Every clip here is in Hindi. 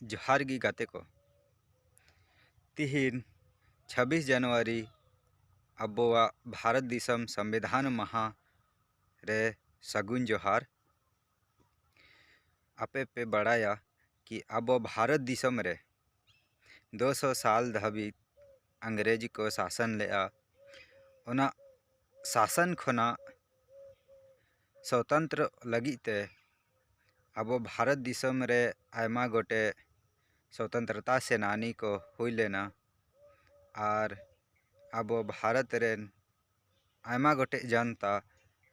जोहार गी गाते को तिहिन 26 जनवरी अबोआ भारत दिसम संविधान महा रे सगुन जोहार। आपे पे बड़ाया कि अब भारत दिसम रे 200 साल धाबी अंग्रेज को शासन लेआ ओना शासन खोना स्वतंत्र लगिते अब भारत दिसम रे आयमा गोटे स्वतंत्रता सेनानी को हुई लेना और अब भारत रेन आयमा गोटे जनता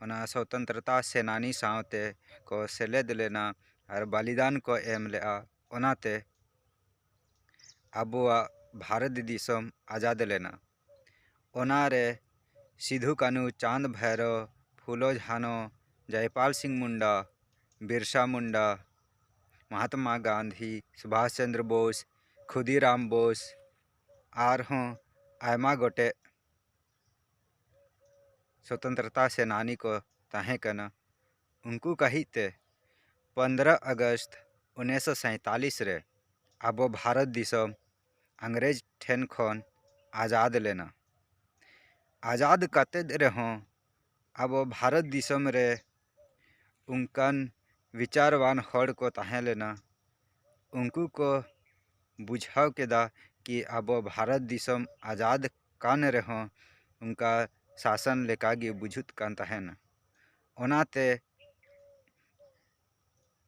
ओना स्वतंत्रता सेनानी सावते को सेलेद लेना और बलिदान को एम लेआ ओनाते अबुआ भारत दिसम आज़ाद लेना। ओनारे सिधु कानू चांद भैरव फूलो झानो जयपाल सिंह मुंडा बिरसा मुंडा महात्मा गांधी सुभाष चंद्र बोस खुदीराम बोस और आयमा गोटे स्वतंत्रता सेनानी को तहें कना उनको कहीते 15 अगस्त 1947 रे अब भारत दिसम अंग्रेज ठेन खन आज़ाद लेना। आज़ाद कते रहों अब भारत दिसम रे उनकन विचारवान हड़ को तहें लेना उनको को बुझाव केदा कि अब भारत दिसम आज़ाद कान रहों उनका शासन लेकागी बुझुत कान तहेन ओनाते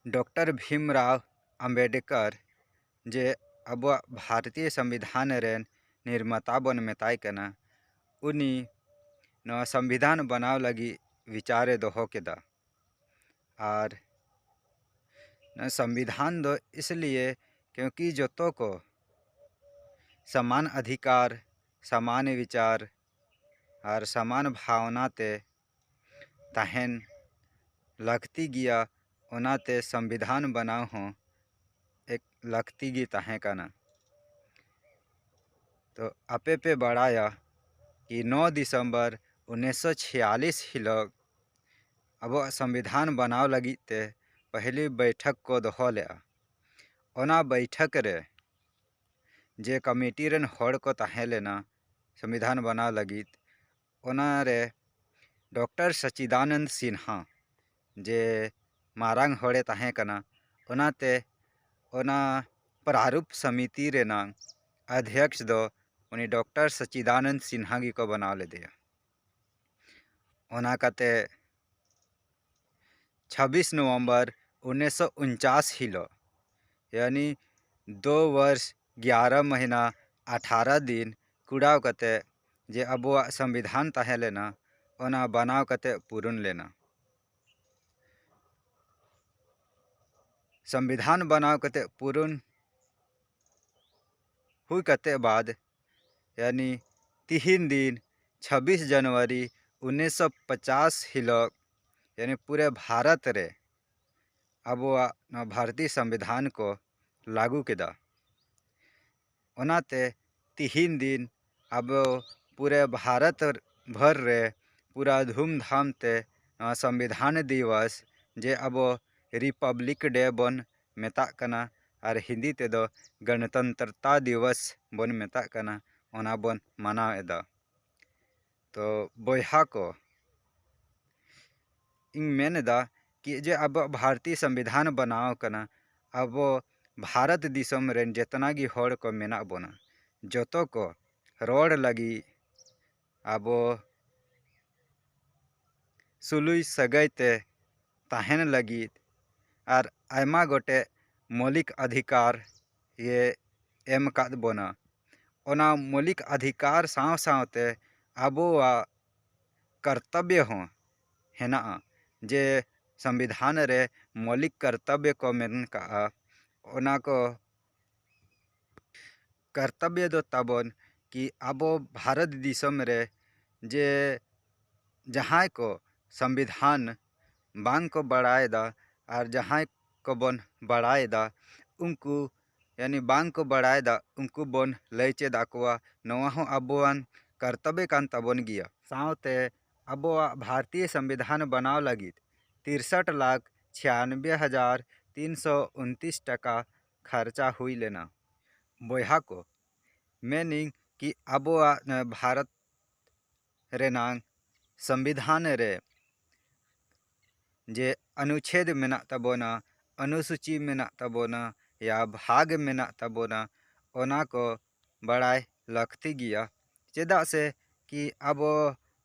डॉक्टर भीमराव अंबेडकर जे अब भारतीय संविधान रेन निर्माता बन मेताय कना उनी न संविधान बनाव लगी विचारे दोहो केदा और न संविधान दो इसलिए क्योंकि जोतो को समान अधिकार समान विचार और समान भावना ते तहेन लगती गिया ओनाते संविधान बनाव हों एक लगती गी तहें कना। तो आपे पे बढ़ाया कि 9 दिसंबर 1946 हिलोग अब संविधान बनाव लगी ते पहली बैठक को दोहो लेआ ओना बैठक रे जे कमेटी रेन हड़ को तहें लेना संविधान बनाव लगी ओना रे डॉक्टर सच्चिदानंद सिन्हा जे मारांग हड़े तहें कना ओनाते ओना प्रारूप समिति रेना अध्यक्ष दो उनी डॉक्टर सच्चिदानंद सिन्हा गी को बनाव ले दिया। ओना कते 26 नवंबर 1949 हिलो यानी 2 वर्ष 11 महीना 18 दिन कुड़ाव कते जे अबुआ संविधान तहें लेना ओना बनाव कते पूर्ण लेना। संविधान बनाव कते पूर्ण हुई कते बाद यानी 3 दिन 26 जनवरी 1950 हिलोग यानी पूरे भारत रे अबुआ भारतीय संविधान को लागू केदा ओनाते 3 दिन अब पूरे भारत भर रे पूरा धूमधाम ते संविधान दिवस जे अब रिपब्लिक डे बन मेता कना और हिंदी ते दो गणतंत्रता दिवस बन मेता कना ओना बन मनाव एदा। तो बोहा को इन मेनदा कि जे अब भारतीय संविधान बनाव कना अब भारत दिसम रेन जेतना गी हड़ को मेना बोना जोतो को रोड लगी अब सुलुई सगैते तहेन लगी और आयमा गोटे मौलिक अधिकार ये एम काद बोना ओना मौलिक अधिकार साव सावते अबोआ कर्तव्य हों हेना जे संविधान रे मौलिक कर्तव्य को मेन का ओना को कर्तव्य दो तबन कि अबो भारत दिसम रे जे जहाँ को संविधान बांग को बढ़ाएदा और जहाँ को बन बढ़ाएदा उनको यानी बांग को बढ़ाएदा उनको बन लैचे दाकुआ नवा हो अबोन कर्तव्य कान तबन गिया सावते अबोआ भारतीय संविधान बनाव लगी 63,96,329 टका खर्चा हुई लेना। बोहा को मेनिंग कि आबोआग भारत रेनांग संविधान रे जे अनुच्छेद मेना तबोना, अनुसूची मेना तबोना या भाग मेना तबोना ओना को बड़ाय लक्ति गिया। चेदा से कि आबो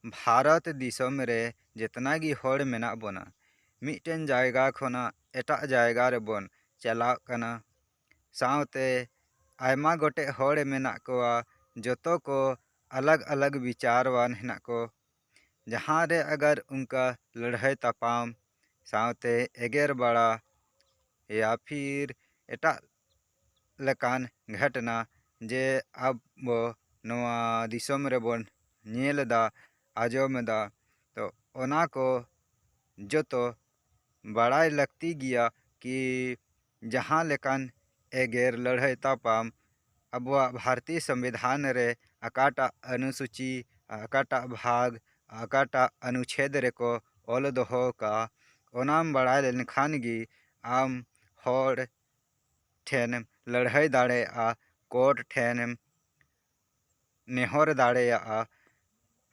भारत दिसम रे जितना गी होड़ मेना बोना मिटन जायगा खोना एटा जायगा रे बोन चलाव कना सावते आयमा गोटे होड़ मेना कोआ जोतो को अलग अलग विचारवान हेना को जहाँ रे अगर उनका लड़ाई तपाम सावते एगेर बड़ा या फिर एटा लेकान घटना जे अब नवा दिसम रे बोन नेलदा आजोमदा तो ओना को जोतो बड़ाई लगती गिया कि जहाँ लेकान एगेर लड़ाई तपाम अबुआ भारतीय संविधान रे अकाटा अनुसूची अकाटा भाग अकाटा अनुच्छेद रे को ओल दोहो का ओनाम बड़ाई लेनखान गी आम होड़ ठेन लड़ाई दाड़े कोर्ट ठेन नेहर दाड़े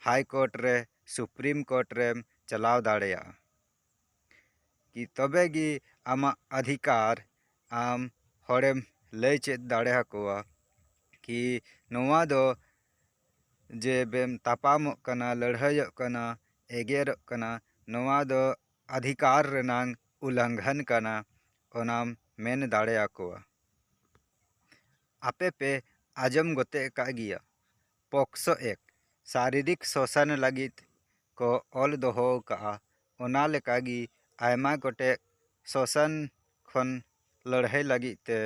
हाई कोर्ट रे सुप्रीम कोर्ट रे चलाव दाड़े कि तबे गी आमा अधिकार आम होड़ेम लय चेद दाड़े कोआ कि नोवा दो जे बेम तापामोग कना लड़ाईयोग कना एगेरोग कना नोवा दो अधिकार रेनांग उल्लंघन कना ओनाम मेन दाड़े कोआ। आपे पे आजम गोते का गिया पोक्सो एक शारीरिक शोषण लगित को ओल दोहो का ओना लेकागी आयमा गोटे शोषण खन लड़ाई लगित ते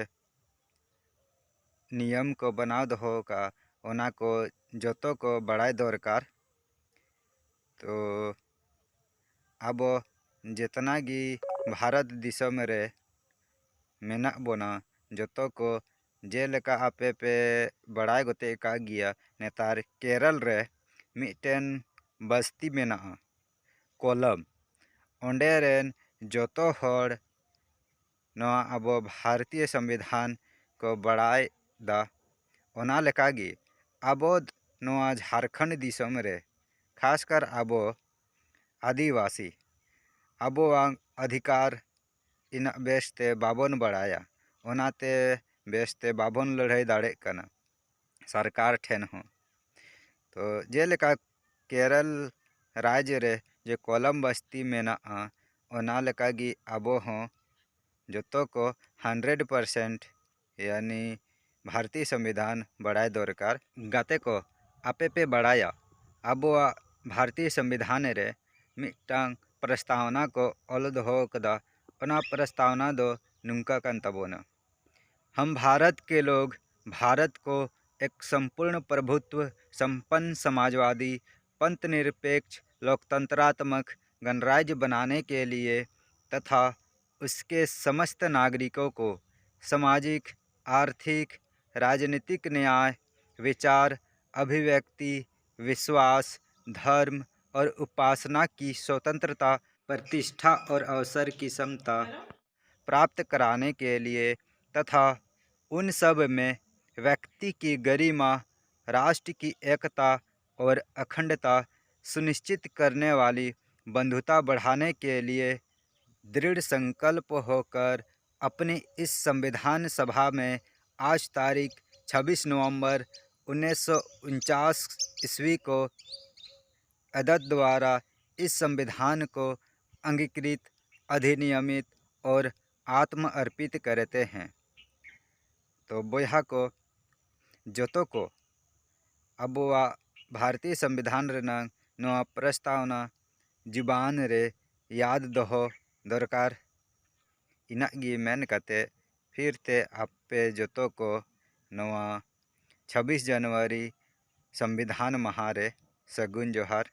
नियम को बनाव दोहो का ओना को जोतो को बड़ाई दरकार। तो आबो जितना गी भारत दिसम रे मेना बोना जोतो को जेलेका आपे पे बड़ाई गोते का गिया नेतार केरल रे मिटन बस्ती मेना कोलम ओंडे रेन जोतो होड़ नवा आबो भारतीय संविधान को बड़ाई दा ओना लेकागी आबो नवा झारखंड दिसम रे खासकर आबो आदिवासी आबो अधिकार इना बेसते बाबन बड़ाया ओनाते बेसते बाबन लड़ाई दाड़े कना सरकार ठेन हो। तो जेलेका केरल राज्य रे जे कोलम बस्ती मेना ओना लेकागी आबो हो जोतो को 100% यानी भारतीय संविधान बड़ाई दरकार। गाते को आपे पे बड़ाया आबोआ भारतीय संविधान रे मिटांग प्रस्तावना को ओल दोहो कदा ओना प्रस्तावना दो नुंका कन तबोना हम भारत के लोग भारत को एक संपूर्ण प्रभुत्व संपन्न समाजवादी पंथ निरपेक्ष लोकतंत्रात्मक गणराज्य बनाने के लिए तथा उसके समस्त नागरिकों को सामाजिक आर्थिक राजनीतिक न्याय विचार अभिव्यक्ति विश्वास धर्म और उपासना की स्वतंत्रता प्रतिष्ठा और अवसर की समता प्राप्त कराने के लिए तथा उन सब में व्यक्ति की गरिमा राष्ट्र की एकता और अखंडता सुनिश्चित करने वाली बंधुता बढ़ाने के लिए दृढ़ संकल्प होकर अपनी इस संविधान सभा में आज तारीख 26 नवंबर 1949 ईस्वी को अदद द्वारा इस संविधान को अंगीकृत अधिनियमित और आत्म अर्पित करते हैं। तो बोहा को जोतो को अबुआ भारतीय संविधान रेनांग नवा प्रस्तावना जुबान रे याद दोहो दरकार इनागी मेन कते फिर ते आपे जोतो को नवा 26 जनवरी संविधान महारे सगुन जोहार।